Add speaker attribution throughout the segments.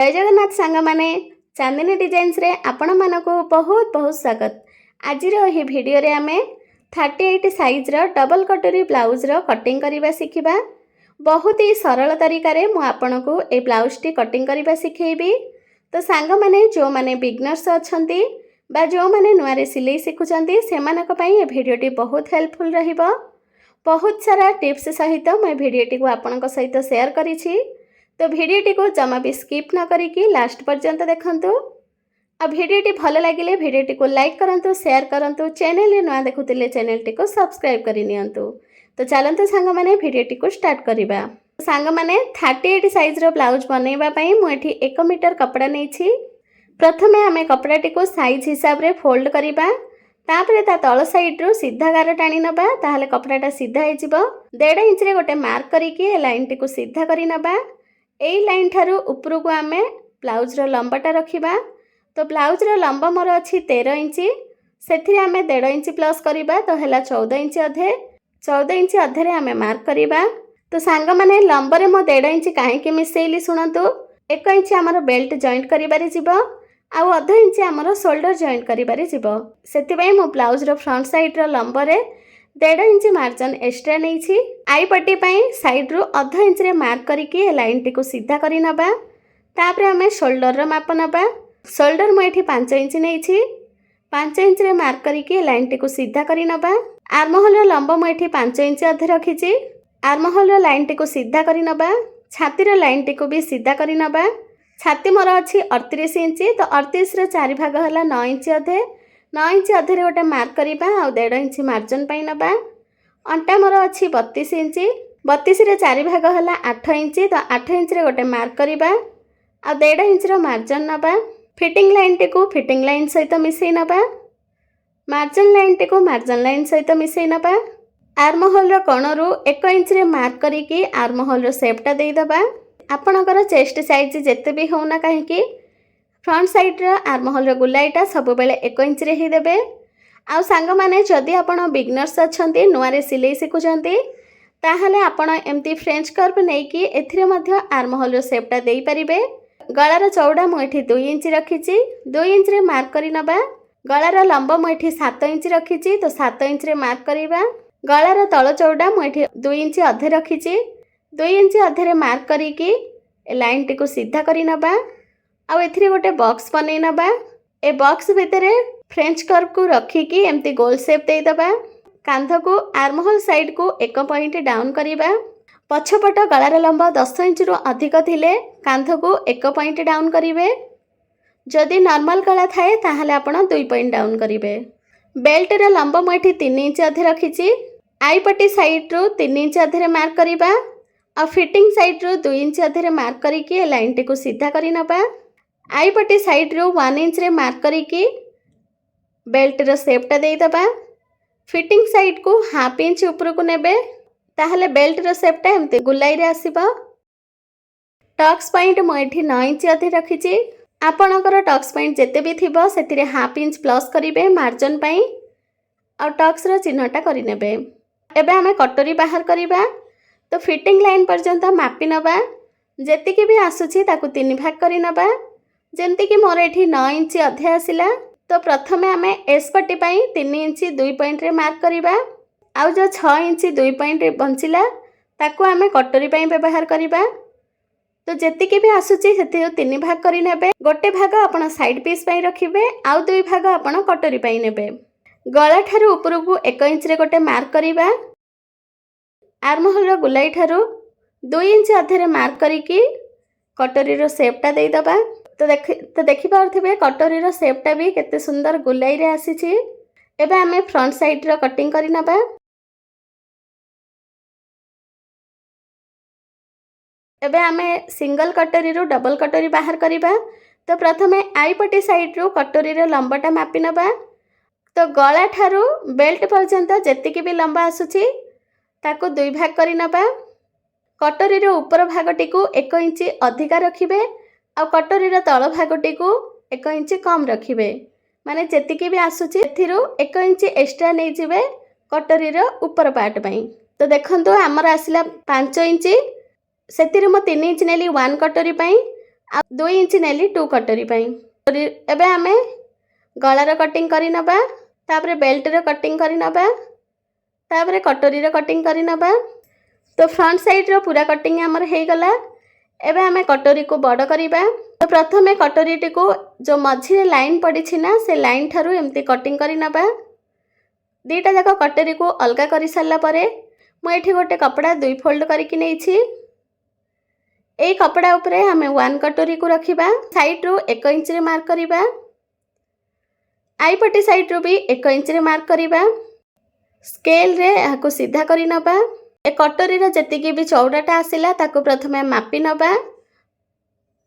Speaker 1: जय जगन्नाथ सांग माने चांदनी डिजाइन्स रे आपण मानको बहुत बहुत स्वागत। आज यही वीडियो रे आमे 38 साइज रो डबल कटोरी ब्लाउज रो कटिंग करबा सिखिबा। बहुत ही सरल तरीका रे मु आपनको ए ब्लाउज टी कटिंग करबा सिखेबी। तो सांग माने जो माने बिगनर्स अछंती बा जो माने नुआ रे सिलाई सिखुचंती सेमानक पई ए वीडियो टी बहुत हेल्पफुल रहिबो। बहुत सारा टिप्स सहित मैं वीडियो टी को आपनक सहित शेयर करिछि। तो वीडियोटी को जमा भी स्किप न करिकी लास्ट पर्यंत देखंतु। आ वीडियोटी भल लगिले वीडियोटी को लाइक करंतु, शेयर करंतु, चैनल रे नुआ देखुतिले चैनलटी को सब्सक्राइब करि नियंतु। तो चलंतु सांग माने वीडियोटी को स्टार्ट करिबा। सांग माने 38 साइज रो ब्लाउज बनैबा पई मु एठी 1 मीटर कपड़ा नेछि। प्रथमे हमें कपड़ाटी को साइज हिसाब रे फोल्ड करिबा। तापरे ता तळ साइड रो सीधा गार टाणी नबा, ताहले कपड़ाटा सीधा हे जिवो। 1.5 इंच रे गोटे मार्क करिकी ए लाइन टी को सीधा करि नबा। एई लाइन ठारू ऊपर को आमे ब्लाउज रो लंबाटा रखिबा। तो ब्लाउज रो लंबा मोर अछि 13 इंच, सेथिरे आमे 1.5 इंच प्लस करिबा तो हला 14 इंच अधे। 14 इंच अधे रे आमे मार्क करिबा। तो सांग माने लंबा रे मो 1.5 इंच काहे के मिसेइली सुनंतु। 1 इंच हमर बेल्ट जॉइंट करिबारे जिवो, आ आधा इंच हमर शोल्डर जॉइंट करिबारे जिवो। सेति पई मो ब्लाउज रो फ्रंट साइड रो लंबा रे 1.5 इंच मार्जिन एक्स्ट्रा नहीं। आई पट्टी पाई साइड रू आधा इंच रे मार्क करके लाइन टी को सीधा करी नबा। तापरे हमें शोल्डर रो माप नबा। शोल्डर मु एठी 5 इंच नहीं, 5 इंच रे मार्क करके लाइन टी को सीधा करी नबा। आर्म होल रो लंबा मु एठी 5 इंच अधे रखिछि। आर्म होल रो लाइन टी को सीधा करी नबा। छाती रो लाइन टी को भी सीधा करी नबा। छाती मोर अछि 38 इंच, तो 38 रो 4 भाग हला 9 इंच अधे। 9 इंच अधे रे गोटे मार्क करिबा आ 1.5 इंच मार्जिन पाई नबा। अंटा मोर अछि 32 इंच, 32 रे 4 भाग हला 8 इंच, तो 8 इंच रे गोटे मार्क करिबा आ 1.5 इंच रो मार्जिन नबा। फिटिंग लाइन टी को फिटिंग लाइन सहित मिसई नबा। मार्जिन लाइन टी को मार्जिन लाइन सहित मिसई नबा। आर्म होल रो कोणरू 1 इंच रे मार्क करिकी आर्म होल रो शेपटा देई दबा। आपणकर चेस्ट साइज जेते भी होना कहीं फ्रंट साइड रो आर्म होल रो गुलाईटा सब बेले 1 इंच रे ही देबे। आउ सांग माने जदि आपण बिगनर्स अछंती नुआ रे सिलाई सिखुचंती ताहले आपण एमती फ्रेंच कर्व नेकी एथिरे मध्य आर्म होल रो शेपटा देई परिबे। गळार चौड़ा मु एठी 2 इंच रखिछि, 2 इंच रे मार्क करि नबा। गळार लंबा मु एठी 7 इंच रखिछि, तो 7 इंच रे मार्क करिबा। गळार तळ चौड़ा मु एठी 2 इंच अधे रखिछि, 2 इंच अधे रे मार्क करिकी लाइन टी को सीधा करि नबा। आ एथिरे गोटे बॉक्स बनै नबा। ए बॉक्स भितरे फ्रेंच कर्व को रखिकी एमती गोल शेप दे दबा। कांध को आर्म होल साइड को 1 पॉइंट डाउन करिबा। पछपट गळार लंबा 10 इंच रु अधिक थिले कांध को 1 पॉइंट डाउन करिवे। जदि नॉर्मल गळा थाए ताहले आपण 2 पॉइंट डाउन करिवे। बेल्ट रे लंबा मु एठी 3 इंच अधे रखिछि। आई पट्टी साइड रु 3 इंच अधे रे मार्क करिबा। आ फिटिंग साइड रू 2 इंच अधे रे मार्क करिकी लाइन टी को सीधा करि नबा। आई पट्टी साइड रू 1 इंच रे मार्क करिकी बेल्ट रो शेपटा देई दबा। फिटिंग साइड को हाफ इंच ऊपर को नेबे, ताहले बेल्ट रो शेपटा एमते गुलाई रे आसीबा। टक्स पॉइंट मु एठी 9 इंच अधे रखिछि। आपणकर टक्स पॉइंट जेते भी थिबो सेतिरे हाफ इंच प्लस करिवे मार्जिन पई आ टक्स रो चिन्हटा करि नेबे। एबे हमें कटोरी बाहर करिबा। तो फिटिंग लाइन पर्यंत मापी नबा। जेतिकी भी आसुछि ताकू 3 भाग करि नबा। जेमती कि मोर एठी 9 इंच अधे आसिला, तो प्रथमे आमे एस पट्टी पई 3 इंच 2 पॉइंट रे मार्क करिबा। आउ जो 6 इंच 2 पॉइंट बंचिला ताकू आमे कटोरी पई व्यवहार करिबा। तो जेतिकी भी आसुछि सेति 3 भाग करि नेबे। गोटे भाग आपण साइड पीस पई रखिबे, आउ 2 भाग आपण कटोरी पई नेबे। गळा ठारू ऊपर को 1 इंच रे गोटे मार्क करिबा। आर्म होल रो गुलाई ठारू 2 इंच अधे रे मार्क करिकी कटोरी रो शेपटा देई दबा। तो देखि पारथिबे कटोरी रो शेपटा भी केते सुंदर गुलाई रे आसीछि। एबे हमें फ्रंट साइड रो कटिंग करि नबा। एबे हमें सिंगल कटोरी रो डबल कटोरी बाहर करिबा। तो प्रथमे आई पट्टी साइड रो कटोरी रो लंबाटा मापी नबा। तो गळा ठारू बेल्ट पर्यंत जेतिकी भी लंबा आसुछि ताको 2 भाग करि नबा। कटोरी रो ऊपर भागटी को 1 इंच अधिका रखिबे, आ कटोरी रो तळ भागटी को 1 इंच कम रखिबे। माने जेतिकी भी आसुछि एथिरो 1 इंच एक्स्ट्रा नै जिवे कटोरी रो ऊपर पार्ट पई। तो देखंतु हमर आसिला 5 इंच, सेतिरे मो 3 इंच नेली 1 कटोरी पई, आ 2 इंच नेली 2 कटोरी पई। एबे आमे गଳାର कटिंग करि नबा, तापरे बेल्ट रे कटिंग करि नबा, तापरे कटोरी रे कटिंग करि नबा। तो फ्रंट साइड रो पूरा कटिंग हमर हे गला। एबे आमे कटोरी को बड़ करिबा। तो प्रथमे कटोरी टी को जो मझी रे लाइन पड़ी छि ना, से लाइन थारु एम्ति कटिंग करि नबा। दीटा जाक कटोरी को अलगा करि सारला परे मु एठी गोटे कपड़ा 2 फोल्ड करिकि नै छि। एई कपड़ा उपरे हमें 1 कटोरी को रखिबा। साइड रो 1 इंच रे मार्क करिबा। आई पटी साइड रो भी 1 इंच रे मार्क करिबा। स्केल रे याको सीधा करि नबा। ए कटोरी रो जतिकी भी चौड़ाटा आसिला ताको प्रथमे मापि नबा।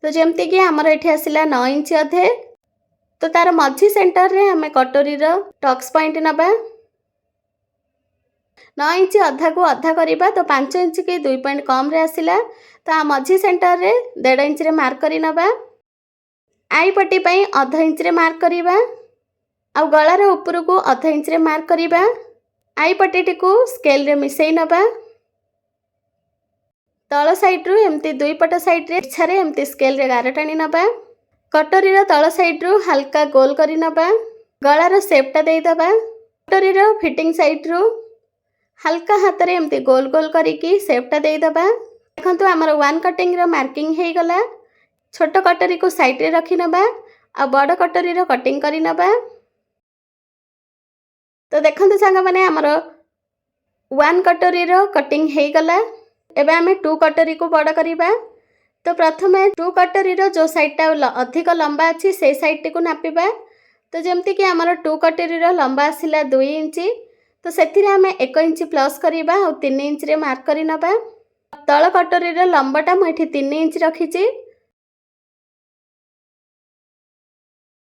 Speaker 1: तो जेमति कि हमर एठी आसिला 9 इंच अधे। तो तार मझी सेंटर रे हमें कटोरी रो टक्स पॉइंट नबा। 9 इंच अधा को अधा करिबा। तो 5 इंच के 2 पॉइंट कम रे आसिला। तो आ मझी सेंटर रे 1.5 इंच रे मार्क करि नबा। आई पटी पई आधा इंच रे मार्क करिबा। आ गळार ऊपर को आधा इंच रे मार्क करिबा। आई पटीटी को स्केल रे मिसई नबा। तळ साइड रू एमती 2 पट साइड रे इच्छारे एमती स्केल रे गार टाणी नबा। कटोरी रो तळ साइड रू हल्का गोल करि नबा। गळार शेपटा देई दबा। कटोरी रो फिटिंग साइड रू हल्का हाथ रे एमती गोल गोल करिकी शेपटा देई दबा। देखंतु हमर 1 कटिंग रो मार्किंग हे गला। छोट कटोरी को साइड रे रखि नबा आ बड़ कटोरी रो कटिंग करि नबा। तो देखंतु संग माने हमर 1 कटोरी रो कटिंग हे गला। एबे हमें 2 कटोरी को बड़ करिबा। तो प्रथमे 2 कटोरी रो जो साइडटा अधिक लंबा अछि से साइड को नापिबा। तो जेमति कि हमर 2 कटोरी रो लंबा आसिला 2 इंच। तो सेथिरे हमें 1 इंच प्लस करिबा और 3 इंच रे मार्क करि नबा। तळ कटोरी रो लंबाटा मु एठी 3 इंच रखिछि।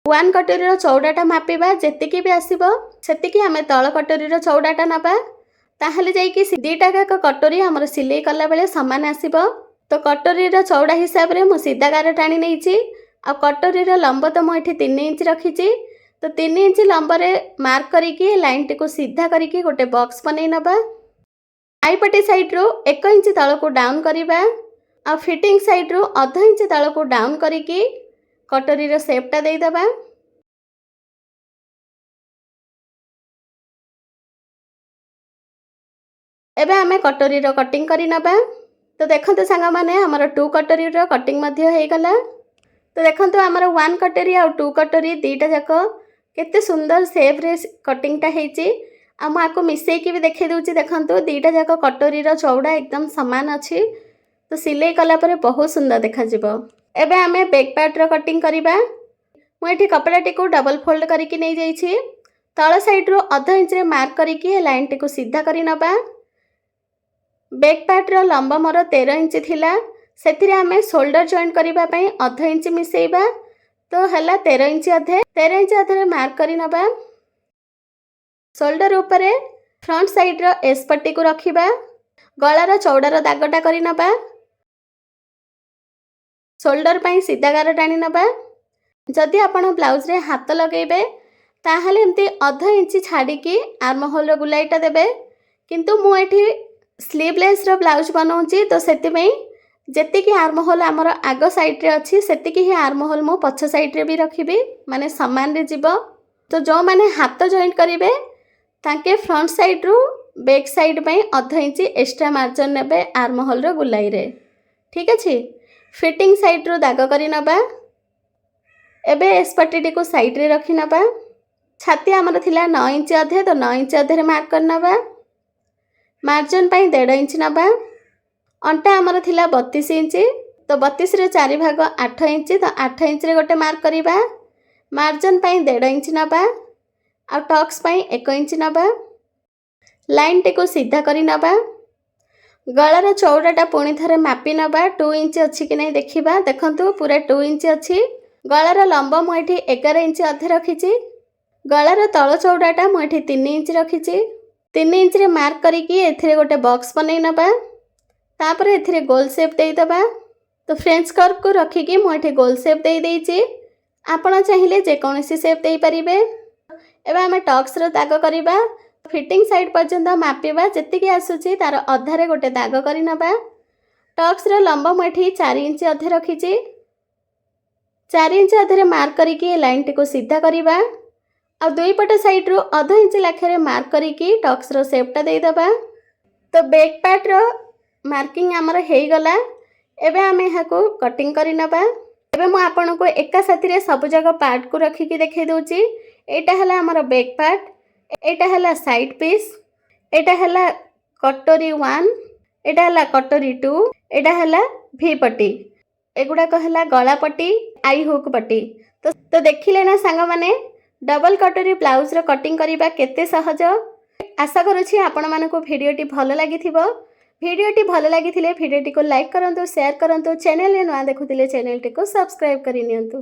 Speaker 1: 1 कटोरी रो चौड़ाटा मापिबा। जेतिकी भी आसीबो सेतिकी हमें तळ कटोरी रो चौड़ाटा नबा। ताहले जाई कि दीटा का कटोरी हमर सिलाई कला बेले समान आसीबो। तो कटोरी रो चौड़ा हिसाब रे मु सीधा गार टाणी नै छि। आ कटोरी रो लंब तो मु एठी 3 इंच रखिछि। तो 3 इंच लंब रे मार्क करिकी लाइन टी को सीधा करिकी गोटे बॉक्स बनै नबा। आई पटी साइड रो 1 इंच तळ को डाउन करिबा। आ फिटिंग साइड रो आधा इंच तळ को डाउन करिकी कटोरी रो शेपटा देई दबा। एबे हमें कटोरी रो कटिंग करि नबा। तो देखंतु संग माने हमर 2 कटोरी रो कटिंग मध्य हे गला। तो देखंतु हमर 1 कटोरी और 2 कटोरी दीटा जाको केते सुंदर शेप रे कटिंग टा हेची। आ मु आको मिसई की भी देखे दोची। देखंतु दीटा जाको कटोरी रो चौड़ा एकदम समान अछि। तो सिलाई कला परे बहुत सुंदर देखा जिवो। एबे हमें बैक पार्ट रो कटिंग करिबा। मु एठी कपड़ा टी को डबल फोल्ड करिकि नै जाई छी। तळ साइड रो आधा इंच रे मार्क करिकि लाइन टी को सीधा करि नबा। बैक पार्ट रो लंबा मोर 13 इंच थिला। सेथिरे हमें शोल्डर जॉइंट करिबा पई आधा इंच मिसेइबा। तो हला 13 इंच अधे रे मार्क करि नबा। शोल्डर ऊपर फ्रंट साइड रो एस पट्टी को रखिबा। गळार चौड़ार दागटा करि नबा। शोल्डर पई सीधा गार टाणी नबा। जदि आपण ब्लाउज रे हाथ लगेबे ताहले एमती आधा इंच छाड़िकी आर्म होल रो गुलाईटा देबे। किंतु मु एठी स्लीवलेस रो ब्लाउज बनाउची। तो सेति पई जेतिकी आर्म होल हमर आगो साइड रे अछि सेतिकी ही आर्म होल मु पछ साइड रे भी रखिबी। माने समान रे जिवो। तो जो माने हाथ जॉइंट करिवे ताके फ्रंट साइड रू बैक साइड पई आधा इंच एक्स्ट्रा मार्जिन नेबे आर्म होल रो गुलाई रे। ठीक अछि। फिटिंग साइड रू दाग करि नबा। एबे एस पट्टी को साइड रे रखि नबा। छाती हमर थिला 9 इंच अधे। तो 9 इंच अधे रे मार्क कर नबा। मार्जिन पई 1.5 इंच नबा। अंटा हमर थिला 32 इंच। तो 32 रे 4 भाग 8 इंच। तो 8 इंच रे गोटे मार्क करिबा। मार्जिन पई 1.5 इंच नबा। आ टक्स पई 1 इंच नबा। लाइन टी को सीधा करि नबा। गळार चौड़ाटा पुणी थरे मापि नबा। 2 इंच अछि कि नै देखिबा। देखंतु पूरा 2 इंच अछि। गळार लंब मु एठी 11 इंच अधे रखिछि। गळार तळ चौड़ाटा मु एठी 3 इंच रखिछि। 3 इंच रे मार्क करिकी एथिरे गोटे बॉक्स बनै नबा। तापरे एथिरे गोल शेप देई दबा। तो फ्रेंच कर्व को रखिकी मु एठी गोल शेप देई देइछि। आपण चाहिले जे कोनोसी शेप देई परिबे। एबे हमें टक्स रो दाग करिबा। फिटिंग साइड पर्यंत मापिबा। जेतिकी आसुची तार अधारे गोटे दाग करि नबा। टक्स रो लंब मु एठी 4 इंच अधे रखिछि। 4 इंच अधे मार्क करके लाइन टी को सीधा करवा आ दुई पट साइड रू अध इंच लाखे मार्क करके टक्स रो शेपटा देदेबा। तो बैक पार्ट रो मार्किंग आमर हो गला। एबे आमे यहाँ को कटिंग करी नबा। एबे मु आपन को एका साथी सब जगह पार्ट को रखिकी देखाई दूची। एटा हला आमर बैक पार्ट, एटा हला साइड पीस, एटा हला कटोरी 1, एटा हला कटोरी 2, एटा हला भी पट्टी, एगुड़ाक हला गला पट्टी, आई हुक पट्टी। तो देखिले ना सांग माने डबल कटोरी ब्लाउज रो कटिंग करबा केते सहज। आशा करुछि आपण मानको भिडियोटी भल लागिथिबो। भिडियोटी भल लगी भिडियोटी को लाइक करंतु, शेयर करंतु, चैनल रे नुआ देखुथिले चैनल टी को सब्सक्राइब करि नियंतु।